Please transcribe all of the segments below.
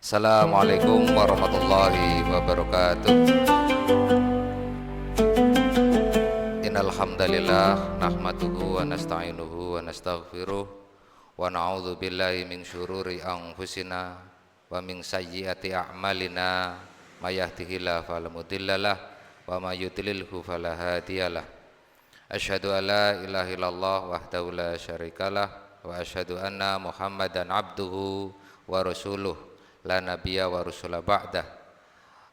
Assalamualaikum warahmatullahi wabarakatuh. Innal hamdalillah nahmaduhu wa nasta'inuhu wa nastaghfiruh wa na'udzu billahi min syururi anfusina wa min sayyiati a'malina may yahdihillahu fala mudhillalah wa may yudlilhu fala hadiyalah. Asyhadu an la ilaha illallah wahdahu la syarikalah wa asyhadu anna Muhammadan abduhu wa rasuluh la nabiyya wa rusula ba'dah.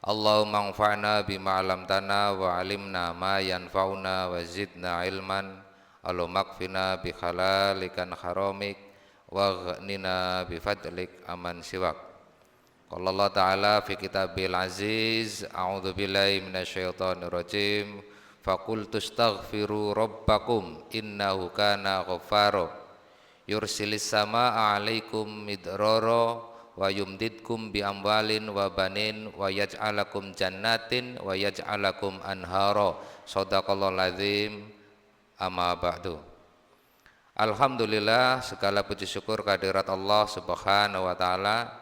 Allahumma anfa'na bima 'allamtana wa 'allimna ma yanfa'una wa zidna ilman. Allahumma kfina bi halalikan haramik wa ghnina bi fadlik aman siwak. Qala Allah ta'ala fi kitabil aziz, a'udzu billahi minasyaitonir rajim. Faqultu astaghfiru rabbakum innahu kana ghaffara yursilis samaa'a 'alaikum midrara wa yumdidkum bi amwalin wa banin wa yaj'alakum jannatin wa yaj'alakum anhara. Shadaqallahul azim. Amma ba'du. Alhamdulillah, segala puji syukur kehadirat Allah Subhanahu wa taala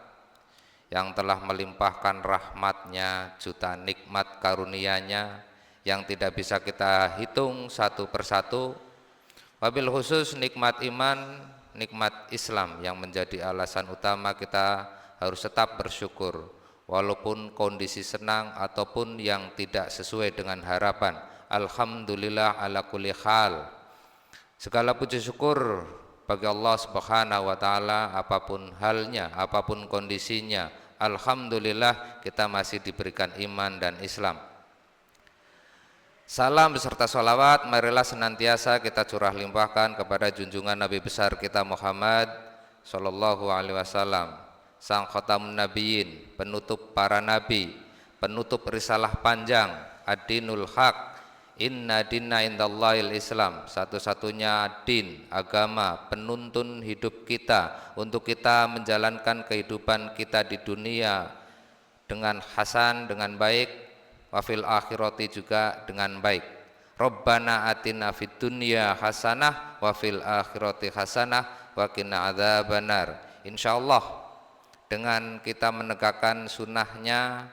yang telah melimpahkan rahmatnya, juta nikmat karunia-Nya yang tidak bisa kita hitung satu persatu. Wabil khusus nikmat iman, nikmat Islam yang menjadi alasan utama kita harus tetap bersyukur walaupun kondisi senang ataupun yang tidak sesuai dengan harapan. Alhamdulillah ala kulli hal. Segala puji syukur bagi Allah Subhanahu wa taala apapun halnya, apapun kondisinya. Alhamdulillah kita masih diberikan iman dan Islam. Salam beserta sholawat marilah senantiasa kita curah limpahkan kepada junjungan Nabi besar kita Muhammad sallallahu alaihi wasallam, sang khatamun nabiyyin, penutup para nabi, penutup risalah panjang, ad-dinul haq, inna dinna indallahil Islam, satu-satunya din, agama, penuntun hidup kita untuk kita menjalankan kehidupan kita di dunia dengan hasan, dengan baik, wafil akhirati juga dengan baik. Rabbana atina fid dunya hasanah wa fil akhirati hasanah wa qina adzabannar. Insyaallah dengan kita menegakkan sunnahnya,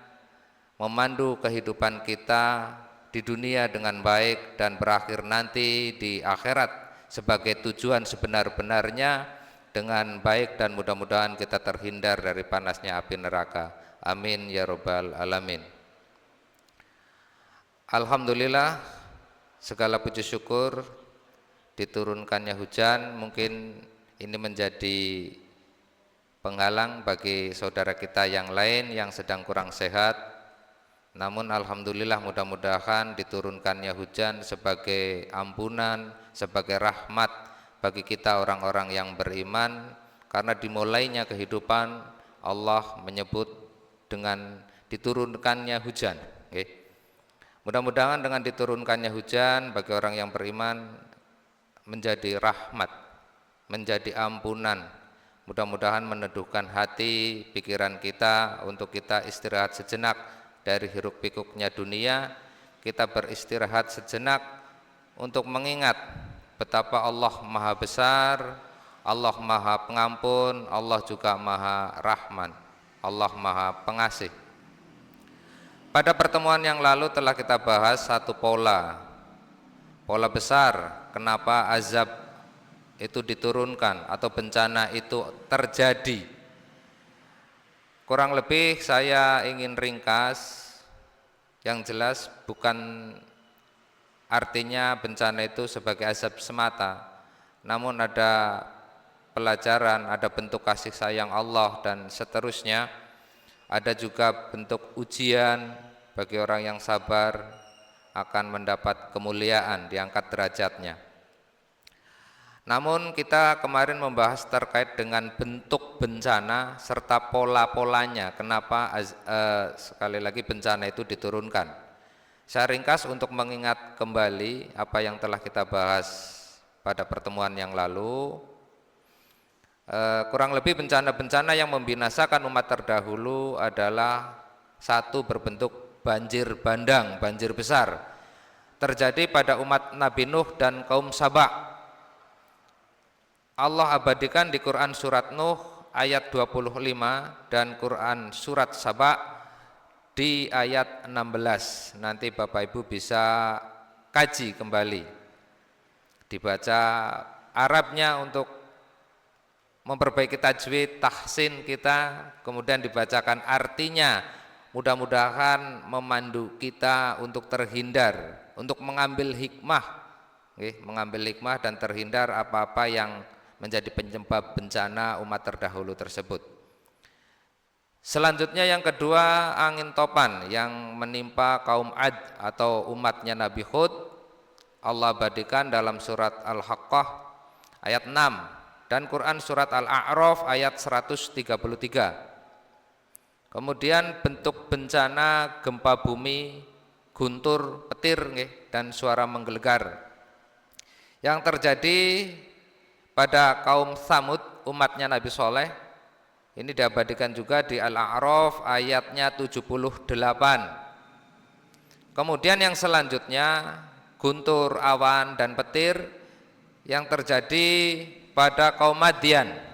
memandu kehidupan kita di dunia dengan baik dan berakhir nanti di akhirat sebagai tujuan sebenar-benarnya dengan baik, dan mudah-mudahan kita terhindar dari panasnya api neraka. Amin ya rabbal alamin. Alhamdulillah, segala puji syukur diturunkannya hujan. Mungkin ini menjadi penghalang bagi saudara kita yang lain yang sedang kurang sehat. Namun alhamdulillah, mudah-mudahan diturunkannya hujan sebagai ampunan, sebagai rahmat bagi kita orang-orang yang beriman, karena dimulainya kehidupan Allah menyebut dengan diturunkannya hujan. Mudah-mudahan dengan diturunkannya hujan bagi orang yang beriman menjadi rahmat, menjadi ampunan. Mudah-mudahan meneduhkan hati, pikiran kita untuk kita istirahat sejenak dari hiruk pikuknya dunia. Kita beristirahat sejenak untuk mengingat betapa Allah Maha Besar, Allah Maha Pengampun, Allah juga Maha Rahman, Allah Maha Pengasih. Pada pertemuan yang lalu telah kita bahas satu pola besar kenapa azab itu diturunkan atau bencana itu terjadi. Kurang lebih saya ingin ringkas, yang jelas bukan artinya bencana itu sebagai azab semata, namun ada pelajaran, ada bentuk kasih sayang Allah dan seterusnya. Ada juga bentuk ujian bagi orang yang sabar akan mendapat kemuliaan, diangkat derajatnya. Namun kita kemarin membahas terkait dengan bentuk bencana serta pola-polanya, kenapa sekali lagi bencana itu diturunkan. Saya ringkas untuk mengingat kembali apa yang telah kita bahas pada pertemuan yang lalu. Kurang lebih bencana-bencana yang membinasakan umat terdahulu adalah satu, berbentuk banjir bandang, banjir besar terjadi pada umat Nabi Nuh dan kaum Saba. Allah abadikan di Quran surat Nuh ayat 25 dan Quran surat Saba di ayat 16. Nanti Bapak Ibu bisa kaji kembali. Dibaca Arabnya untuk memperbaiki tajwid, tahsin kita, kemudian dibacakan artinya. Mudah-mudahan memandu kita untuk terhindar, untuk mengambil hikmah, mengambil hikmah dan terhindar apa-apa yang menjadi penyebab bencana umat terdahulu tersebut. Selanjutnya yang kedua, angin topan yang menimpa kaum Ad atau umatnya Nabi Hud. Allah badikan dalam surat Al-Haqqah ayat 6 dan Quran surat Al-A'raf ayat 133. Kemudian bentuk bencana gempa bumi, guntur, petir dan suara menggelegar yang terjadi pada kaum Tsamud, umatnya Nabi Soleh. Ini diabadikan juga di Al-A'raf ayatnya 78. Kemudian yang selanjutnya guntur, awan dan petir yang terjadi pada kaum Madian.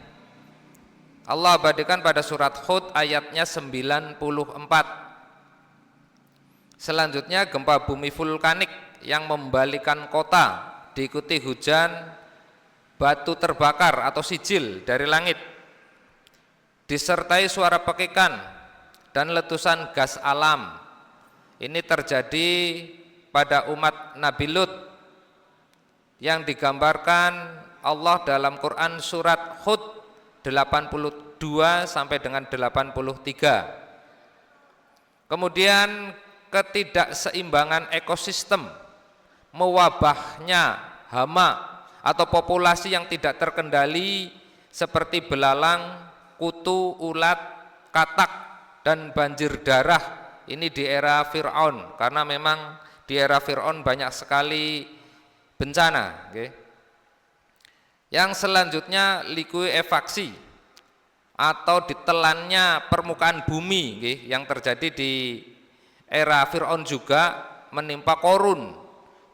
Allah abadikan pada surat Hud ayatnya 94. Selanjutnya gempa bumi vulkanik yang membalikan kota, diikuti hujan batu terbakar atau sijil dari langit, disertai suara pekikan dan letusan gas alam. Ini terjadi pada umat Nabi Lut yang digambarkan Allah dalam Quran surat Hud 82 sampai dengan 83. Kemudian ketidakseimbangan ekosistem, mewabahnya hama atau populasi yang tidak terkendali seperti belalang, kutu, ulat, katak dan banjir darah. Ini di era Fir'aun, karena memang di era Fir'aun banyak sekali bencana. Yang selanjutnya likuifaksi atau ditelannya permukaan bumi yang terjadi di era Fir'aun juga menimpa Korun,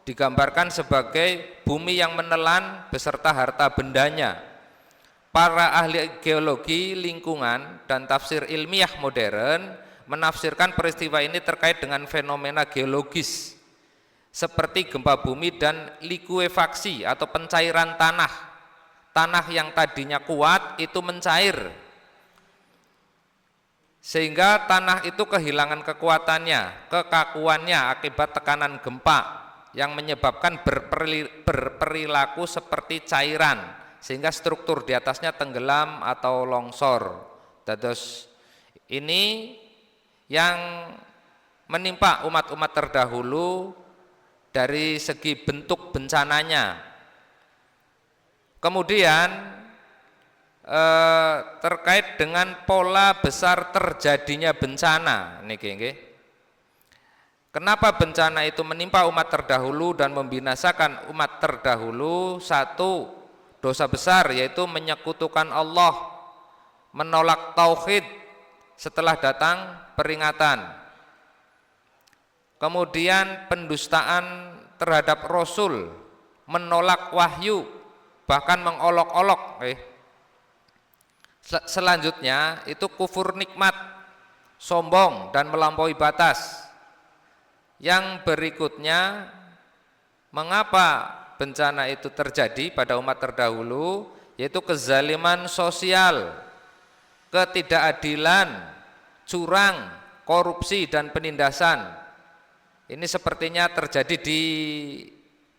digambarkan sebagai bumi yang menelan beserta harta bendanya. Para ahli geologi lingkungan dan tafsir ilmiah modern menafsirkan peristiwa ini terkait dengan fenomena geologis seperti gempa bumi dan likuifaksi atau pencairan tanah. Tanah yang tadinya kuat itu mencair, sehingga tanah itu kehilangan kekuatannya, kekakuannya akibat tekanan gempa yang menyebabkan berperilaku seperti cairan, sehingga struktur di atasnya tenggelam atau longsor. Terus ini yang menimpa umat-umat terdahulu dari segi bentuk bencananya. Kemudian terkait dengan pola besar terjadinya bencana, niki. Kenapa bencana itu menimpa umat terdahulu dan membinasakan umat terdahulu? Satu, dosa besar yaitu menyekutukan Allah, menolak tauhid setelah datang peringatan. Kemudian pendustaan terhadap Rasul, menolak wahyu, bahkan mengolok-olok. Selanjutnya itu kufur nikmat, sombong dan melampaui batas. Yang berikutnya, mengapa bencana itu terjadi pada umat terdahulu, yaitu kezaliman sosial, ketidakadilan, curang, korupsi dan penindasan. Ini sepertinya terjadi di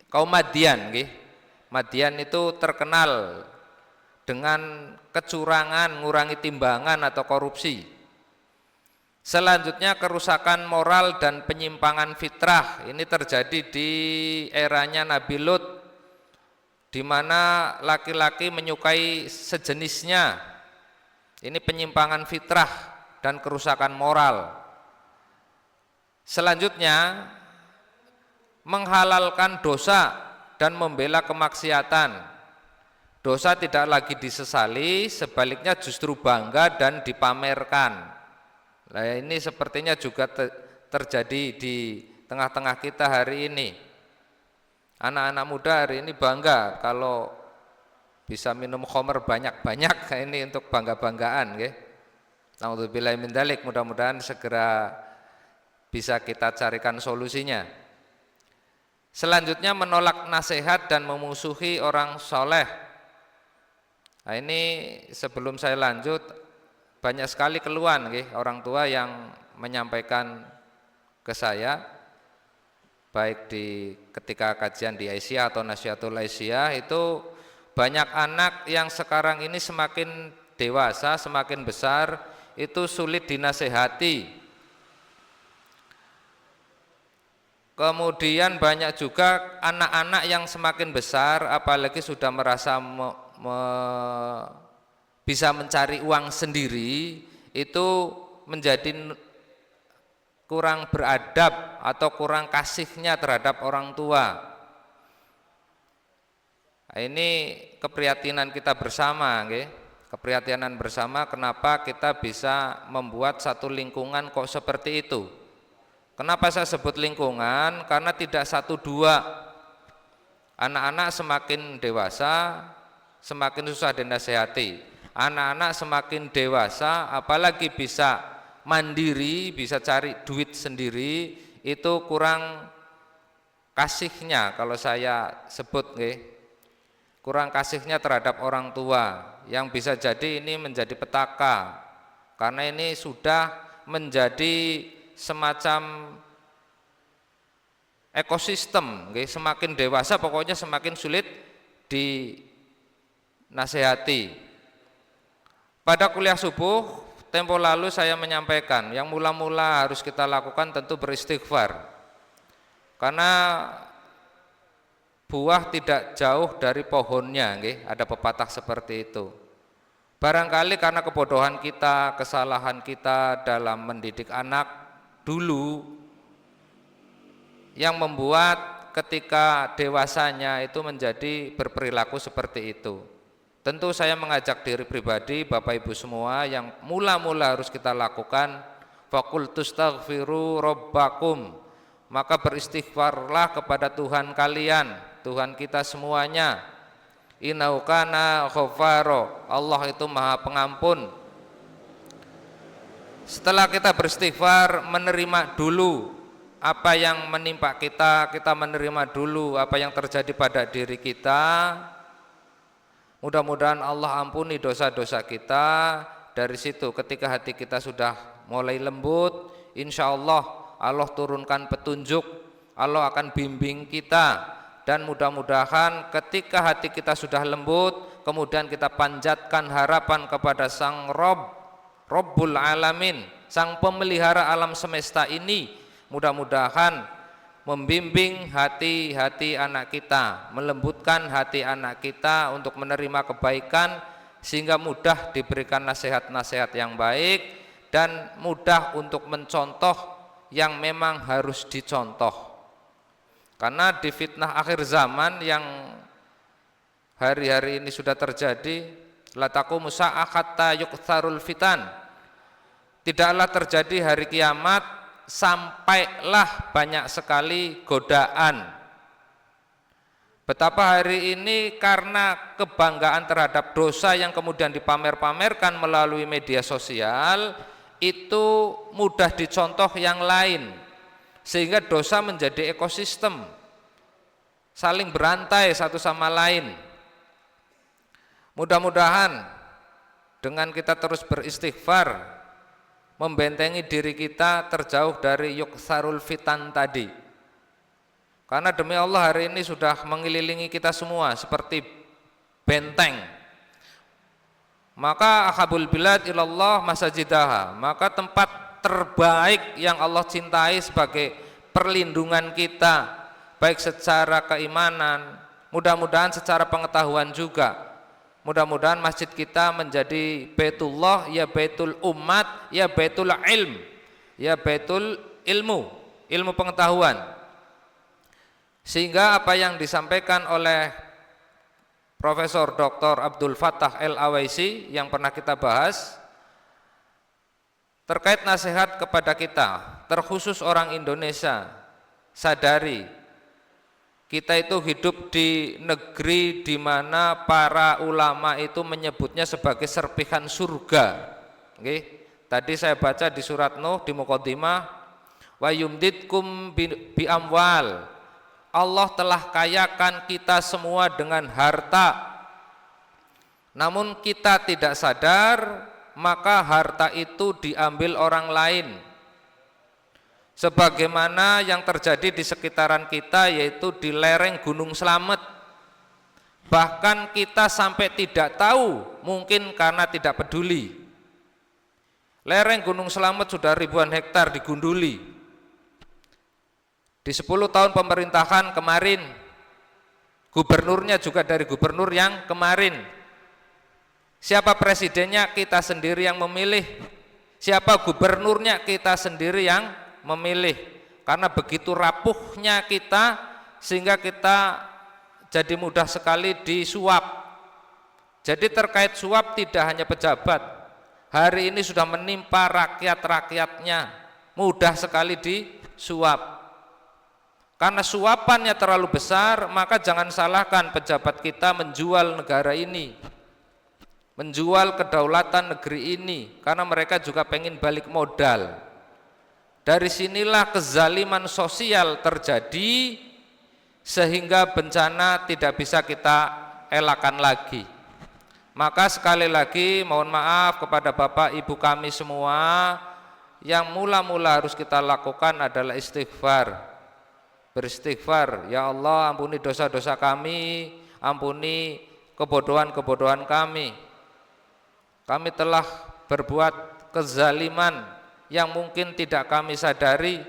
kaum Madian. Madian itu terkenal dengan kecurangan, ngurangi timbangan atau korupsi. Selanjutnya kerusakan moral dan penyimpangan fitrah. Ini terjadi di eranya Nabi Lut, di mana laki-laki menyukai sejenisnya. Ini penyimpangan fitrah dan kerusakan moral. Selanjutnya menghalalkan dosa dan membela kemaksiatan. Dosa tidak lagi disesali, sebaliknya justru bangga dan dipamerkan. Nah, ini sepertinya juga terjadi di tengah-tengah kita hari ini. Anak-anak muda hari ini bangga kalau bisa minum khamr banyak-banyak, ini untuk bangga-banggaan nggih. Naudzubillahi min dzalik, mudah-mudahan segera bisa kita carikan solusinya. Selanjutnya menolak nasihat dan memusuhi orang soleh. Nah, ini sebelum saya lanjut, banyak sekali keluhan nggih, orang tua yang menyampaikan ke saya, baik di ketika kajian di Aisyah atau Nasihatul Aisyah, itu banyak anak yang sekarang ini semakin dewasa, semakin besar, itu sulit dinasehati. Kemudian banyak juga anak-anak yang semakin besar, apalagi sudah merasa bisa mencari uang sendiri, itu menjadi kurang beradab atau kurang kasihnya terhadap orang tua. Nah, ini keprihatinan kita bersama, nggih. Keprihatinan bersama kenapa kita bisa membuat satu lingkungan kok seperti itu. Kenapa saya sebut lingkungan? Karena tidak satu dua. Anak-anak semakin dewasa, semakin susah dinasehati. Anak-anak semakin dewasa, apalagi bisa mandiri, bisa cari duit sendiri, itu kurang kasihnya kalau saya sebut nggih. Kurang kasihnya terhadap orang tua, yang bisa jadi ini menjadi petaka, karena ini sudah menjadi semacam ekosistem, semakin dewasa pokoknya semakin sulit dinasehati. Pada kuliah subuh tempo lalu saya menyampaikan, yang mula-mula harus kita lakukan tentu beristighfar, karena buah tidak jauh dari pohonnya, ada pepatah seperti itu. Barangkali karena kebodohan kita, kesalahan kita dalam mendidik anak dulu, yang membuat ketika dewasanya itu menjadi berperilaku seperti itu. Tentu saya mengajak diri pribadi, Bapak Ibu semua, yang mula-mula harus kita lakukan, faqultu astaghfiru rabbakum, maka beristighfarlah kepada Tuhan kalian, Tuhan kita semuanya. Innahu kana ghafaro, Allah itu Maha Pengampun. Setelah kita beristighfar, menerima dulu apa yang menimpa kita, kita menerima dulu apa yang terjadi pada diri kita. Mudah-mudahan Allah ampuni dosa-dosa kita. Dari situ ketika hati kita sudah mulai lembut, insya Allah Allah turunkan petunjuk, Allah akan bimbing kita. Dan mudah-mudahan ketika hati kita sudah lembut, kemudian kita panjatkan harapan kepada Sang Rabbul Alamin, Sang Pemelihara alam semesta ini, mudah-mudahan membimbing hati-hati anak kita, melembutkan hati anak kita untuk menerima kebaikan, sehingga mudah diberikan nasihat-nasihat yang baik dan mudah untuk mencontoh yang memang harus dicontoh. Karena di fitnah akhir zaman yang hari-hari ini sudah terjadi, la taqumu sa'ah hatta yuktsarul fitan, tidaklah terjadi hari kiamat sampailah banyak sekali godaan. Betapa hari ini karena kebanggaan terhadap dosa yang kemudian dipamer-pamerkan melalui media sosial, itu mudah dicontoh yang lain, sehingga dosa menjadi ekosistem, saling berantai satu sama lain. Mudah-mudahan dengan kita terus beristighfar, membentengi diri kita terjauh dari yuksarul fitan tadi. Karena demi Allah hari ini sudah mengelilingi kita semua seperti benteng. Maka ahabul bilad ilallah masajidaha, maka tempat terbaik yang Allah cintai sebagai perlindungan kita, baik secara keimanan, mudah-mudahan secara pengetahuan juga. Mudah-mudahan masjid kita menjadi Baitullah, ya Baitul Umat, ya Baitul Ilm, ya Baitul ilmu pengetahuan. Sehingga apa yang disampaikan oleh Profesor Dr. Abdul Fattah Al-Awaisi yang pernah kita bahas terkait nasihat kepada kita, terkhusus orang Indonesia, sadari kita itu hidup di negeri di mana para ulama itu menyebutnya sebagai serpihan surga. Tadi saya baca di surat Nuh di Muqaddimah, wa yumditkum bi amwal. Allah telah kayakan kita semua dengan harta. Namun kita tidak sadar, maka harta itu diambil orang lain. Sebagaimana yang terjadi di sekitaran kita, yaitu di lereng Gunung Slamet. Bahkan kita sampai tidak tahu, mungkin karena tidak peduli. Lereng Gunung Slamet sudah ribuan hektar digunduli. Di 10 tahun pemerintahan kemarin, gubernurnya juga dari gubernur yang kemarin. Siapa presidennya? Kita sendiri yang memilih. Siapa gubernurnya? Kita sendiri yang memilih. Karena begitu rapuhnya kita, sehingga kita jadi mudah sekali disuap. Jadi terkait suap tidak hanya pejabat, hari ini sudah menimpa rakyat-rakyatnya, mudah sekali disuap. Karena suapannya terlalu besar, maka jangan salahkan pejabat kita menjual negara ini, menjual kedaulatan negeri ini, karena mereka juga pengen balik modal. Dari sinilah kezaliman sosial terjadi, sehingga bencana tidak bisa kita elakkan lagi. Maka sekali lagi mohon maaf kepada Bapak Ibu kami semua, yang mula-mula harus kita lakukan adalah istighfar. Beristighfar, ya Allah ampuni dosa-dosa kami, ampuni kebodohan-kebodohan kami. Kami telah berbuat kezaliman yang mungkin tidak kami sadari.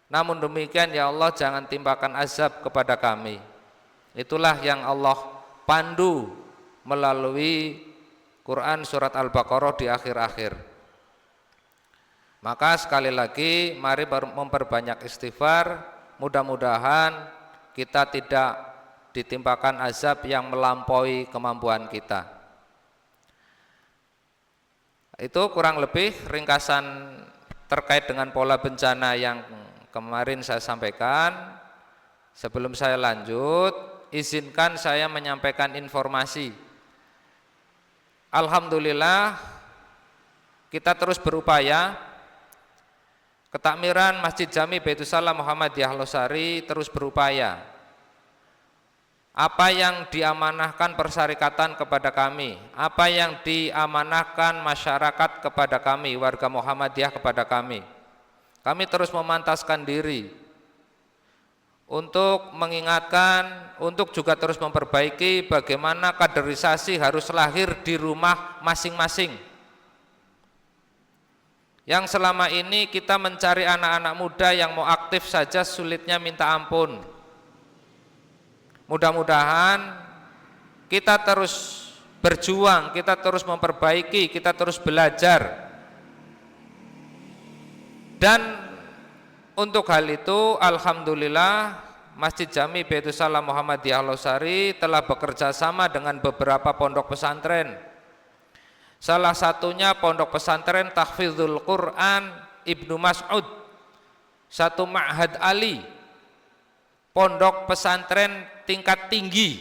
Namun demikian ya Allah jangan timpakan azab kepada kami. Itulah yang Allah pandu melalui Quran surat Al-Baqarah di akhir-akhir. Maka sekali lagi mari memperbanyak istighfar. Mudah-mudahan kita tidak ditimpakan azab yang melampaui kemampuan kita. Itu kurang lebih ringkasan terkait dengan pola bencana yang kemarin saya sampaikan. Sebelum saya lanjut, izinkan saya menyampaikan informasi. Alhamdulillah kita terus berupaya. Ketakmiran Masjid Jami Baitussalam Muhammadiyah Losari terus berupaya. Apa yang diamanahkan persyarikatan kepada kami, apa yang diamanahkan masyarakat kepada kami, warga Muhammadiyah kepada kami terus memantaskan diri untuk mengingatkan, untuk juga terus memperbaiki bagaimana kaderisasi harus lahir di rumah masing-masing. Yang selama ini kita mencari anak-anak muda yang mau aktif saja sulitnya minta ampun. Mudah-mudahan kita terus berjuang, kita terus memperbaiki, kita terus belajar. Dan untuk hal itu alhamdulillah Masjid Jami Baitussalam Muhammadiyah Losari telah bekerja sama dengan beberapa pondok pesantren. Salah satunya pondok pesantren Tahfidzul Quran Ibnu Mas'ud, satu Ma'had Ali, pondok pesantren tingkat tinggi,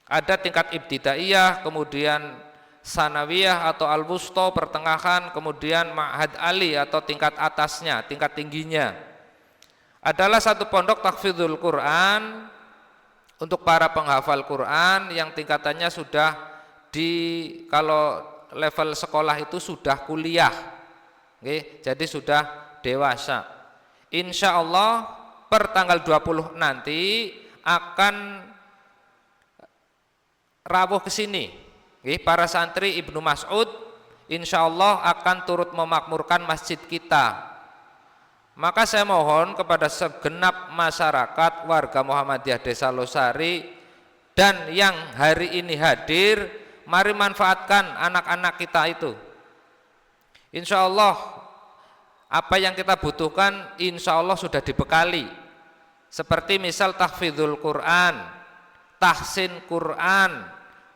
ada tingkat ibtidaiyah, kemudian sanawiyah atau al-wusta pertengahan, kemudian Ma'had Ali atau tingkat atasnya, tingkat tingginya. Adalah satu pondok Tahfidzul Quran untuk para penghafal Quran yang tingkatannya sudah kalau level sekolah itu sudah kuliah, jadi sudah dewasa. Insya Allah per tanggal 20 nanti akan rawuh ke sini. Para santri Ibnu Mas'ud insya Allah akan turut memakmurkan masjid kita. Maka saya mohon kepada segenap masyarakat warga Muhammadiyah Desa Losari dan yang hari ini hadir, mari manfaatkan anak-anak kita itu. Insya Allah apa yang kita butuhkan insya Allah sudah dibekali. Seperti misal tahfidzul Quran, tahsin Quran,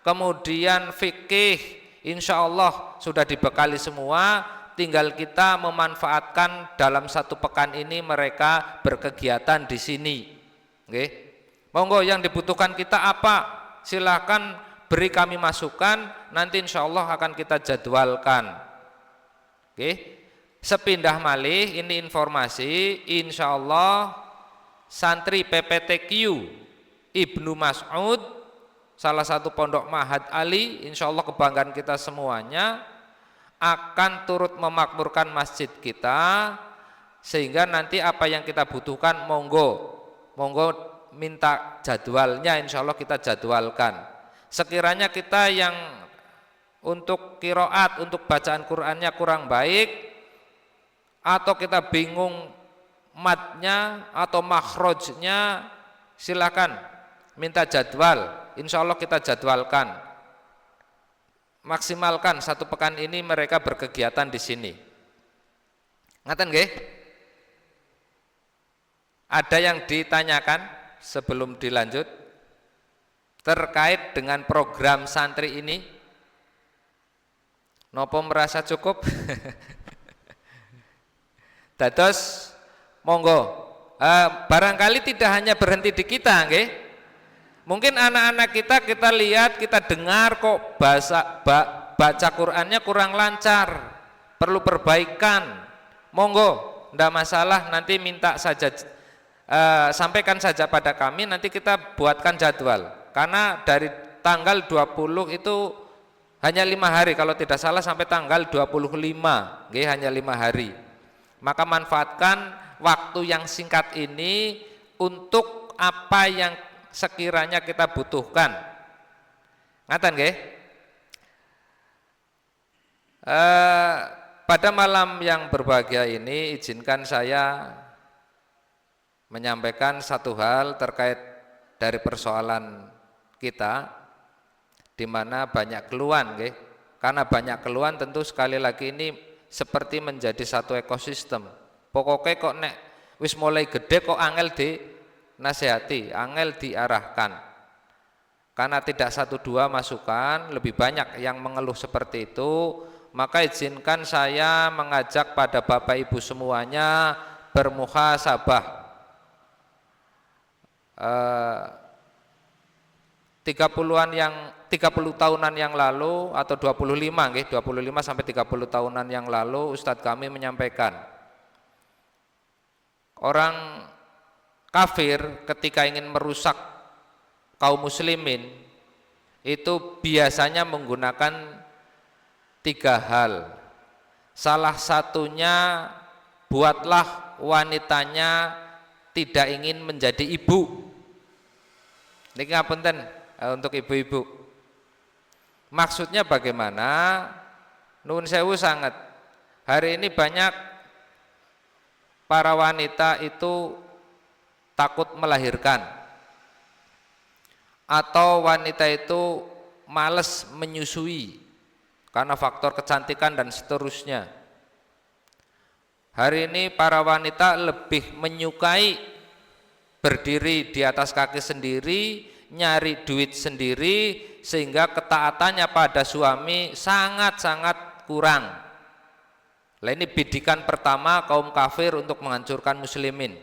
kemudian fikih, insya Allah sudah dibekali semua. Tinggal kita memanfaatkan dalam satu pekan ini mereka berkegiatan di sini. Nggih. Monggo yang dibutuhkan kita apa? Silakan beri kami masukan, nanti insya Allah akan kita jadwalkan. Oke. Sepindah malih ini informasi, insya Allah santri PPTQ Ibnu Mas'ud, salah satu pondok Ma'had Ali, insya Allah kebanggaan kita semuanya, akan turut memakmurkan masjid kita, sehingga nanti apa yang kita butuhkan monggo minta jadwalnya, insya Allah kita jadwalkan. Sekiranya kita yang untuk qiraat, untuk bacaan Qur'annya kurang baik, atau kita bingung matnya atau makhrajnya, silakan minta jadwal, insya Allah kita jadwalkan. Maksimalkan 1 pekan ini mereka berkegiatan di sini. Ngaten nggih? Ada yang ditanyakan sebelum dilanjut terkait dengan program santri ini? Nopo merasa cukup? Dados monggo, barangkali tidak hanya berhenti di kita, nggih. Mungkin anak-anak kita lihat, kita dengar kok baca Qur'annya kurang lancar, perlu perbaikan. Monggo, ndak masalah, nanti minta saja, sampaikan saja pada kami, nanti kita buatkan jadwal. Karena dari tanggal 20 itu hanya 5 hari, kalau tidak salah sampai tanggal 25, nggih, hanya 5 hari. Maka manfaatkan waktu yang singkat ini untuk apa yang sekiranya kita butuhkan. Ngaten nggih? Pada malam yang berbahagia ini izinkan saya menyampaikan satu hal terkait dari persoalan kita, di mana banyak keluhan, nggih. Karena banyak keluhan tentu sekali lagi ini seperti menjadi satu ekosistem. Pokoknya kok nek wis mulai gede kok angel di nasihati, angel diarahkan. Karena tidak 1-2 masukan, lebih banyak yang mengeluh seperti itu, maka izinkan saya mengajak pada Bapak Ibu semuanya bermuhasabah. 30 tahunan yang lalu atau 25 nggih, 25 sampai 30 tahunan yang lalu Ustadz kami menyampaikan, orang kafir ketika ingin merusak kaum muslimin itu biasanya menggunakan 3 hal. Salah satunya, buatlah wanitanya tidak ingin menjadi ibu. Niki ngapunten untuk ibu-ibu. Maksudnya bagaimana? Nuwun sewu sangat. Hari ini banyak para wanita itu takut melahirkan, atau wanita itu males menyusui karena faktor kecantikan dan seterusnya. Hari ini para wanita lebih menyukai berdiri di atas kaki sendiri, nyari duit sendiri, sehingga ketaatannya pada suami sangat-sangat kurang. Nah, ini bidikan pertama kaum kafir untuk menghancurkan muslimin.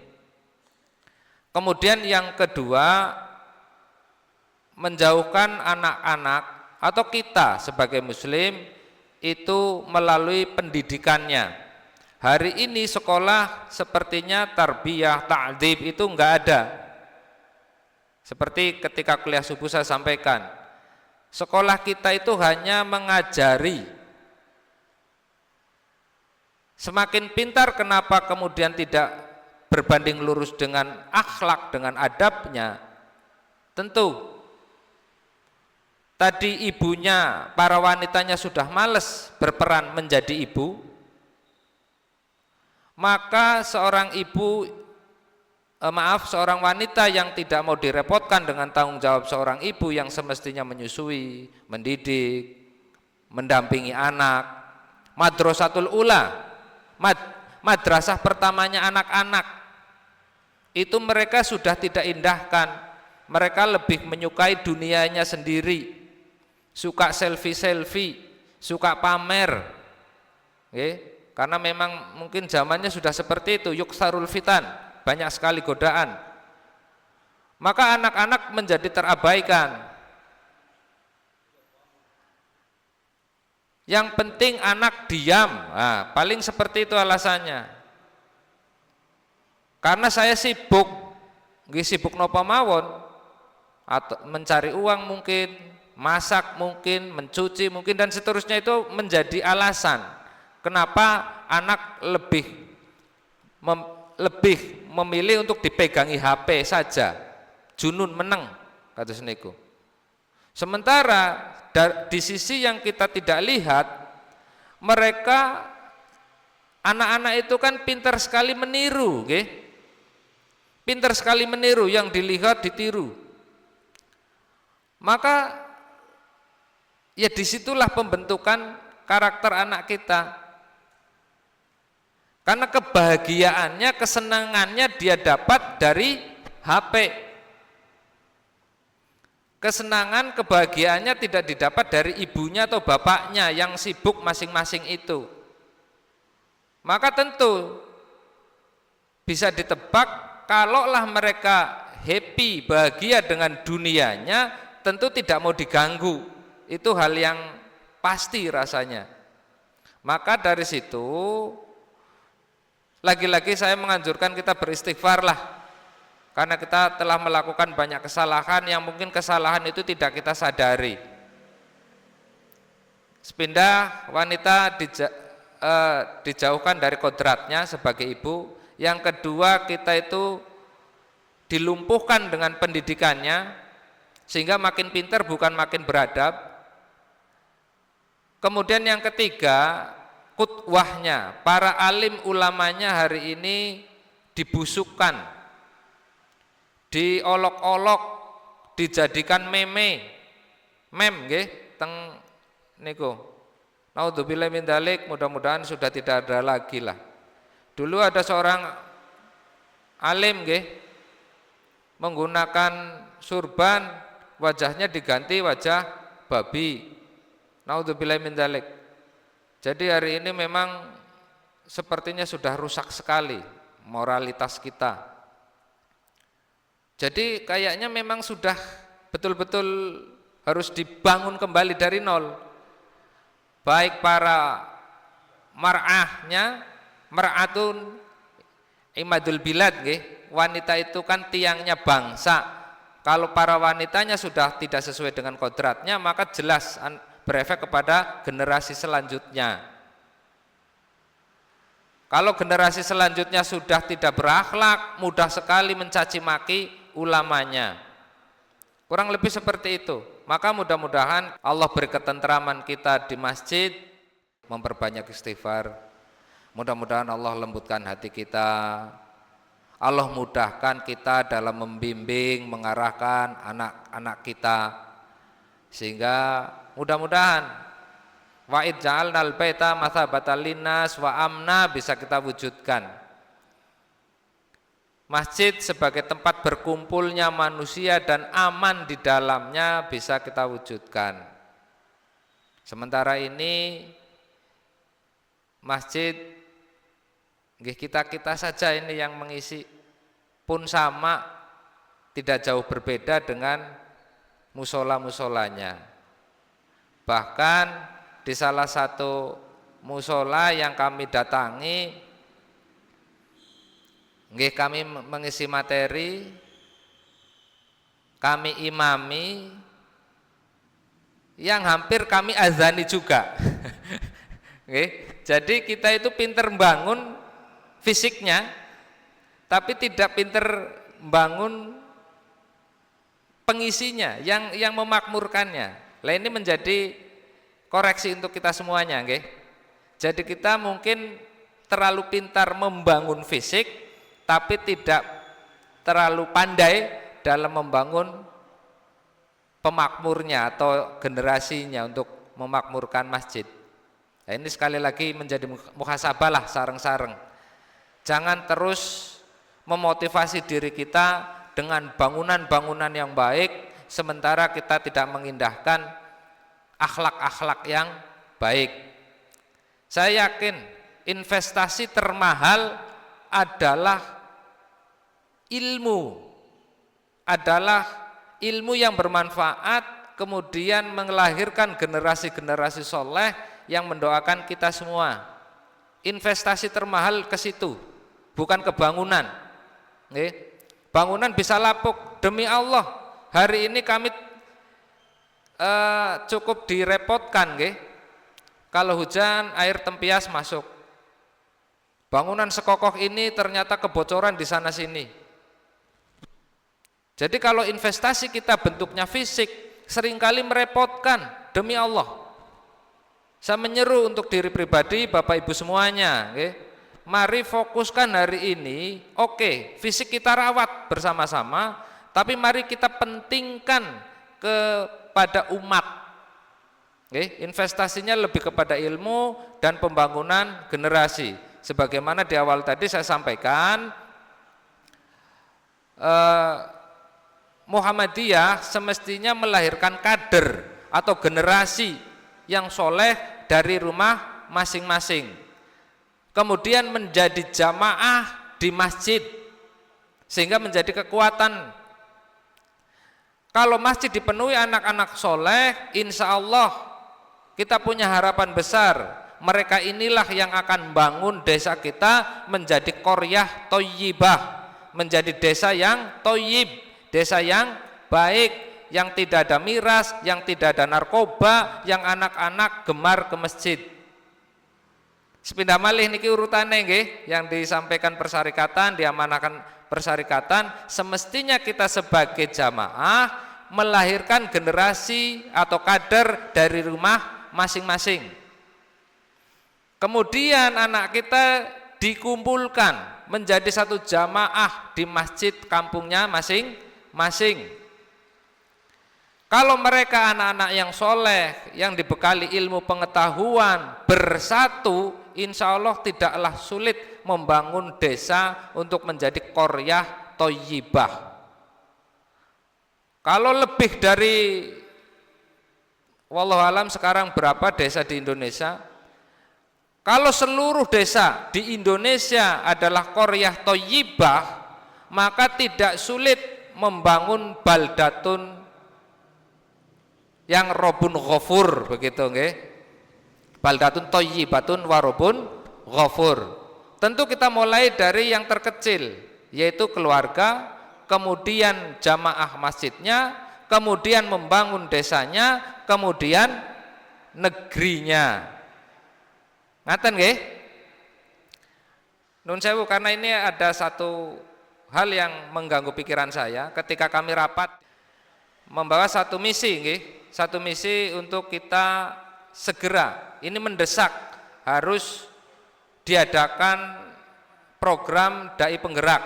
Kemudian yang kedua, menjauhkan anak-anak atau kita sebagai muslim itu melalui pendidikannya. Hari ini sekolah sepertinya tarbiyah, ta'dzib itu enggak ada. Seperti ketika kuliah subuh saya sampaikan, sekolah kita itu hanya mengajari. Semakin pintar, kenapa kemudian tidak berbanding lurus dengan akhlak, dengan adabnya? Tentu tadi ibunya, para wanitanya sudah malas berperan menjadi ibu, maka seorang wanita yang tidak mau direpotkan dengan tanggung jawab seorang ibu yang semestinya menyusui, mendidik, mendampingi anak, madrasatul ula, madrasah pertamanya anak-anak, itu mereka sudah tidak indahkan, mereka lebih menyukai dunianya sendiri, suka selfie-selfie, suka pamer, karena memang mungkin zamannya sudah seperti itu, yuksarul fitan, banyak sekali godaan. maka anak-anak menjadi terabaikan. Yang penting anak diam, nah, paling seperti itu alasannya. Karena saya sibuk, sibuk napa mawon, atau mencari uang mungkin, masak mungkin, mencuci mungkin, dan seterusnya, itu menjadi alasan kenapa anak lebih memilih untuk dipegangi HP saja, junun meneng kata seniku. Sementara di sisi yang kita tidak lihat, mereka anak-anak itu kan pintar sekali meniru, pintar sekali meniru, yang dilihat ditiru. Maka ya disitulah pembentukan karakter anak kita. Karena kebahagiaannya, kesenangannya dia dapat dari HP. Kesenangan, kebahagiaannya tidak didapat dari ibunya atau bapaknya yang sibuk masing-masing itu. Maka tentu bisa ditebak, kalaulah mereka happy, bahagia dengan dunianya, tentu tidak mau diganggu. Itu hal yang pasti rasanya. Maka dari situ, lagi-lagi saya menganjurkan kita beristighfar lah. Karena kita telah melakukan banyak kesalahan yang mungkin kesalahan itu tidak kita sadari. Sepindah wanita dijauhkan dari kodratnya sebagai ibu. Yang kedua, kita itu dilumpuhkan dengan pendidikannya, sehingga makin pintar bukan makin beradab. Kemudian yang ketiga, qudwahnya, para alim ulamanya hari ini dibusukkan, diolok-olok, dijadikan meme nggih teng niku. Naudzubillahi min dzalik, mudah-mudahan sudah tidak ada lagi lah. Dulu ada seorang alim nggih menggunakan surban, wajahnya diganti wajah babi. Naudzubillahi min dzalik. Jadi hari ini memang sepertinya sudah rusak sekali moralitas kita. Jadi kayaknya memang sudah betul-betul harus dibangun kembali dari nol. Baik para mar'ahnya, mar'atun imadul bilad, wanita itu kan tiangnya bangsa. Kalau para wanitanya sudah tidak sesuai dengan kodratnya, maka jelas berefek kepada generasi selanjutnya. Kalau generasi selanjutnya sudah tidak berakhlak, mudah sekali mencaci maki ulamanya. Kurang lebih seperti itu. Maka mudah-mudahan Allah beri ketentraman kita di masjid, memperbanyak istighfar. Mudah-mudahan Allah lembutkan hati kita. Allah mudahkan kita dalam membimbing, mengarahkan anak-anak kita. Sehingga mudah-mudahan wa'id ja'alnal baita mathabatan linnas wa amna bisa kita wujudkan. Masjid sebagai tempat berkumpulnya manusia dan aman di dalamnya bisa kita wujudkan. Sementara ini masjid kita saja ini yang mengisi, pun sama, tidak jauh berbeda dengan musola-musolanya. Bahkan di salah satu musola yang kami datangi, kami mengisi materi, kami imami, yang hampir kami azani juga. Jadi kita itu pinter membangun fisiknya, tapi tidak pinter membangun pengisinya, yang memakmurkannya. Lah ini menjadi koreksi untuk kita semuanya, Jadi kita mungkin terlalu pintar membangun fisik, tapi tidak terlalu pandai dalam membangun pemakmurnya atau generasinya untuk memakmurkan masjid. Nah, ini sekali lagi menjadi muhasabah lah, sareng-sareng. Jangan terus memotivasi diri kita dengan bangunan-bangunan yang baik, sementara kita tidak mengindahkan akhlak-akhlak yang baik. Saya yakin investasi termahal adalah ilmu adalah ilmu yang bermanfaat, kemudian melahirkan generasi-generasi soleh yang mendoakan kita semua. Investasi termahal ke situ, bukan ke bangunan. Bangunan bisa lapuk, demi Allah hari ini kami cukup direpotkan, kalau hujan air tempias masuk. Bangunan sekokoh ini ternyata kebocoran di sana sini. Jadi kalau investasi kita bentuknya fisik, seringkali merepotkan, demi Allah. Saya menyeru untuk diri pribadi, Bapak Ibu semuanya, mari fokuskan hari ini, fisik kita rawat bersama-sama, tapi mari kita pentingkan kepada umat. Investasinya lebih kepada ilmu dan pembangunan generasi. Sebagaimana di awal tadi saya sampaikan, Muhammadiyah semestinya melahirkan kader atau generasi yang soleh dari rumah masing-masing, kemudian menjadi jamaah di masjid sehingga menjadi kekuatan. Kalau masjid dipenuhi anak-anak soleh, insya Allah kita punya harapan besar. Mereka inilah yang akan bangun desa kita menjadi qaryah thayyibah, menjadi desa yang thayyib, desa yang baik, yang tidak ada miras, yang tidak ada narkoba, yang anak-anak gemar ke masjid. Sepindah malih niki urutane nggih, yang disampaikan persyarikatan, diamanahkan persyarikatan, semestinya kita sebagai jamaah melahirkan generasi atau kader dari rumah masing-masing. Kemudian anak kita dikumpulkan menjadi satu jamaah di masjid kampungnya masing-masing. Kalau mereka anak-anak yang soleh, yang dibekali ilmu pengetahuan, bersatu, insya Allah tidaklah sulit membangun desa untuk menjadi qaryah thayyibah. Kalau lebih dari, wallahualam sekarang berapa desa di Indonesia? Kalau seluruh desa di Indonesia adalah qaryah thayyibah, maka tidak sulit membangun baldatun yang robun ghafur, begitu nggih. Baldatun thayyibatun wa robun ghafur. Tentu kita mulai dari yang terkecil, yaitu keluarga, kemudian jamaah masjidnya, kemudian membangun desanya, kemudian negerinya. Ngaten nggih? Nun sewu, karena ini ada satu hal yang mengganggu pikiran saya ketika kami rapat membawa satu misi nggih, satu misi untuk kita segera, ini mendesak harus diadakan program dai penggerak.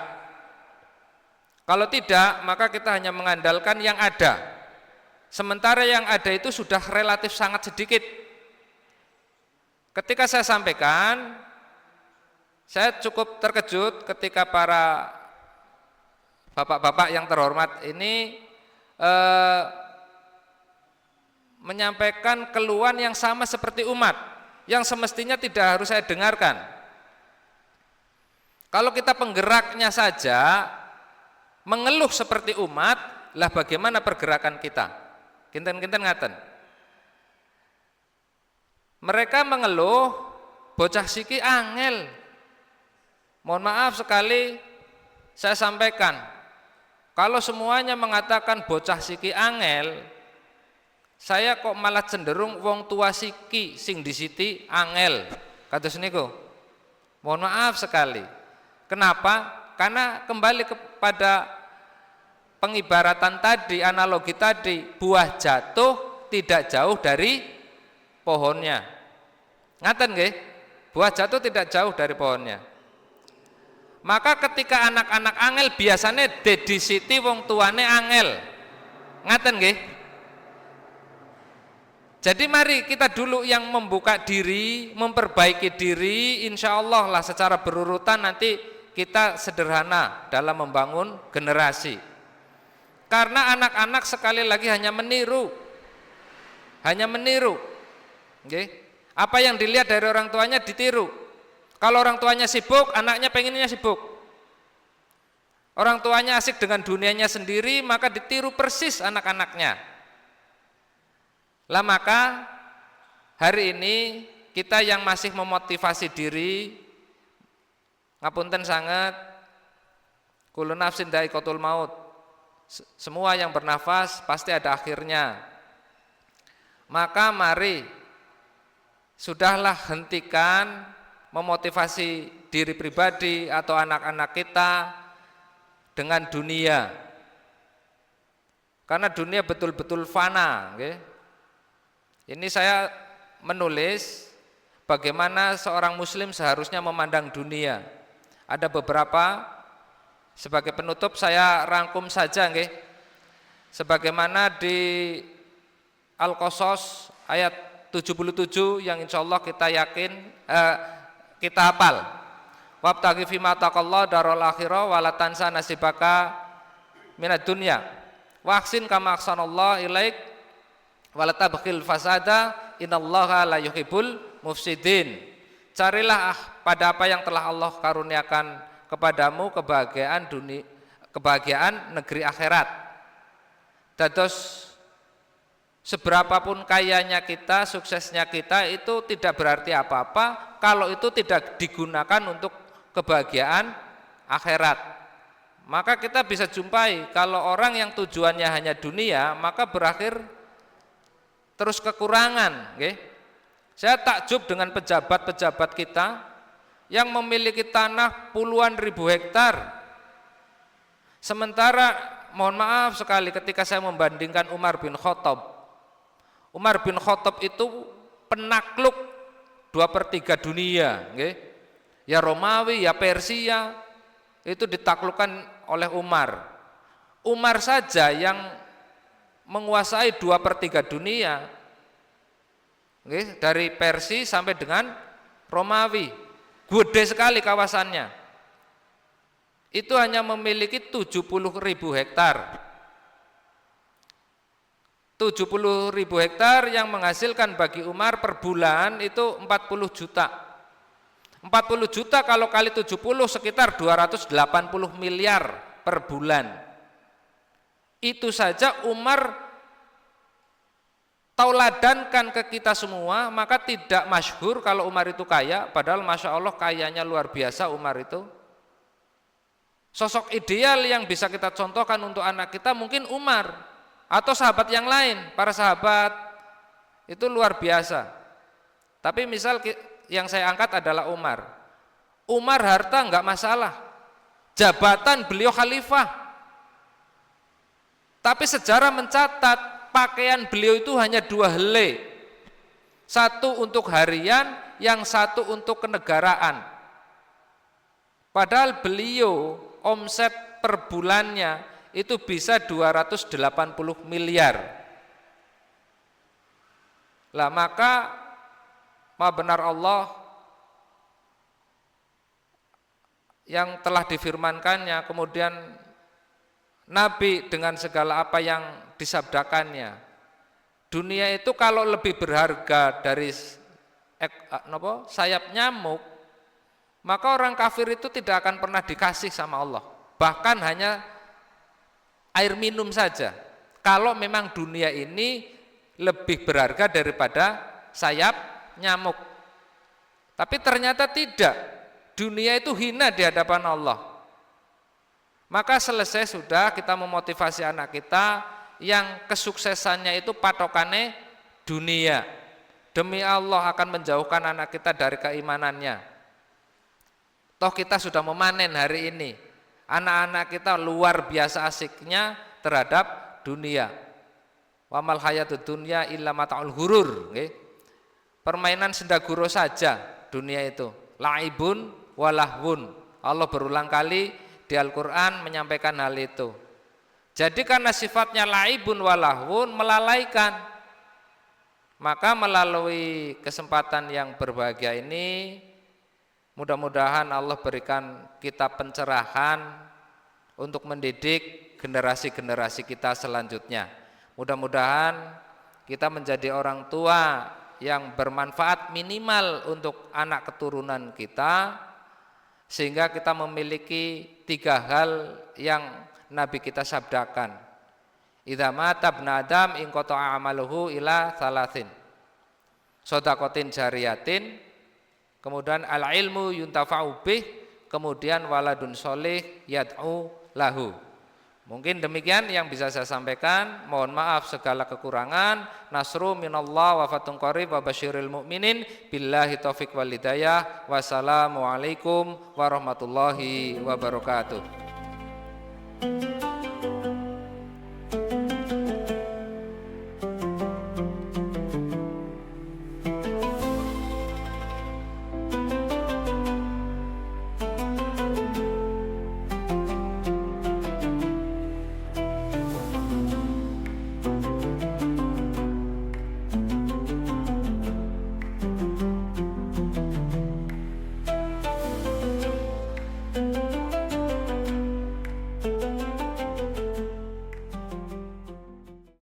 Kalau tidak, maka kita hanya mengandalkan yang ada. Sementara yang ada itu sudah relatif sangat sedikit. Ketika saya sampaikan, saya cukup terkejut ketika para bapak-bapak yang terhormat ini menyampaikan keluhan yang sama seperti umat, yang semestinya tidak harus saya dengarkan. Kalau kita penggeraknya saja mengeluh seperti umat, lah bagaimana pergerakan kita? Kinten-kinten ngaten. Mereka mengeluh bocah siki angel. Mohon maaf sekali saya sampaikan, kalau semuanya mengatakan bocah siki angel, saya kok malah cenderung wong tua siki sing disiti angel. Kados niku. Mohon maaf sekali. Kenapa? Karena kembali kepada pengibaratan tadi, analogi tadi, buah jatuh tidak jauh dari pohonnya. Ngaten nggih? Buah jatuh tidak jauh dari pohonnya. Maka ketika anak-anak angel biasanya dedisiti wong tuane angel. Ngaten nggih? Jadi mari kita dulu yang membuka diri, memperbaiki diri, insya Allah lah secara berurutan nanti kita sederhana dalam membangun generasi. Karena anak-anak sekali lagi hanya meniru. Okay? Apa yang dilihat dari orang tuanya ditiru. Kalau orang tuanya sibuk, anaknya pengennya sibuk. Orang tuanya asik dengan dunianya sendiri, maka ditiru persis anak-anaknya. Lah maka hari ini kita yang masih memotivasi diri, ngapunten sangat, kullu nafsin dha'iqatul maut. Semua yang bernafas pasti ada akhirnya. Maka mari sudahlah hentikan memotivasi diri pribadi atau anak-anak kita dengan dunia, karena dunia betul-betul fana. Ini saya menulis bagaimana seorang muslim seharusnya memandang dunia. Ada beberapa, sebagai penutup saya rangkum saja, sebagaimana di Al-Qasas ayat 77 yang insya Allah kita yakin kita hafal. Wabtaghi fima taqallahu darul akhirah wala tansa nasibaka minad dunya wa ahsin kama ahsanallahu ilaik wala tabghil fasada innallaha la yuhibbul mufsidin. Carilah pada apa yang telah Allah karuniakan kepadamu kebahagiaan dunia, kebahagiaan negeri akhirat. Dados seberapapun kayanya kita, suksesnya kita, itu tidak berarti apa-apa kalau itu tidak digunakan untuk kebahagiaan akhirat. Maka kita bisa jumpai kalau orang yang tujuannya hanya dunia, maka berakhir terus kekurangan. Saya takjub dengan pejabat-pejabat kita yang memiliki tanah puluhan ribu hektar. Sementara mohon maaf sekali ketika saya membandingkan Umar bin Khattab. Umar bin Khattab itu penakluk 2/3 dunia, ya Romawi, ya Persia, itu ditaklukkan oleh Umar. Umar saja yang menguasai 2/3 dunia, dari Persia sampai dengan Romawi, gede sekali kawasannya. Itu hanya memiliki 70.000 hektar. 70.000 hektar yang menghasilkan bagi Umar per bulan itu 40 juta. 40 juta kalau kali 70 sekitar 280 miliar per bulan. Itu saja Umar tauladankan ke kita semua, maka tidak masyhur kalau Umar itu kaya, padahal Masya Allah kayanya luar biasa Umar itu. Sosok ideal yang bisa kita contohkan untuk anak kita mungkin Umar atau sahabat yang lain, para sahabat itu luar biasa. Tapi misal yang saya angkat adalah Umar. Umar harta enggak masalah, jabatan beliau khalifah. Tapi sejarah mencatat pakaian beliau itu hanya 2 helai. Satu untuk harian, yang satu untuk kenegaraan. Padahal beliau omset per bulannya itu bisa 280 miliar. Lah maka maha benar Allah yang telah difirmankannya, kemudian Nabi dengan segala apa yang disabdakannya. Dunia itu kalau lebih berharga dari sayap nyamuk, maka orang kafir itu tidak akan pernah dikasih sama Allah. Bahkan hanya air minum saja. Kalau memang dunia ini lebih berharga daripada sayap nyamuk. Tapi ternyata tidak. Dunia itu hina di hadapan Allah. Maka selesai sudah kita memotivasi anak kita yang kesuksesannya itu patokannya dunia. Demi Allah akan menjauhkan anak kita dari keimanannya. Toh kita sudah memanen hari ini. Anak-anak kita luar biasa asiknya terhadap dunia. Wa mal hayatud dunya illa mata'ul ghurur. Permainan sendaguro saja dunia itu. Laibun walahwun. Allah berulang kali di Al-Quran menyampaikan hal itu. Jadi karena sifatnya laibun walahwun, melalaikan, maka melalui kesempatan yang berbahagia ini mudah-mudahan Allah berikan kita pencerahan untuk mendidik generasi-generasi kita selanjutnya. Mudah-mudahan kita menjadi orang tua yang bermanfaat minimal untuk anak keturunan kita, sehingga kita memiliki 3 hal yang Nabi kita sabdakan. Idza mata ibnu Adam in qata'a amaluhu ila salasin. Shadaqatin jariyatin, kemudian al-ilmu yuntafa'u bih, kemudian waladun sholih yad'u lahu. Mungkin demikian yang bisa saya sampaikan. Mohon maaf segala kekurangan. Nasru minallah wa fatun qarib wa basyiril mu'minin. Billahi taufiq wal hidayah. Wassalamualaikum warahmatullahi wabarakatuh.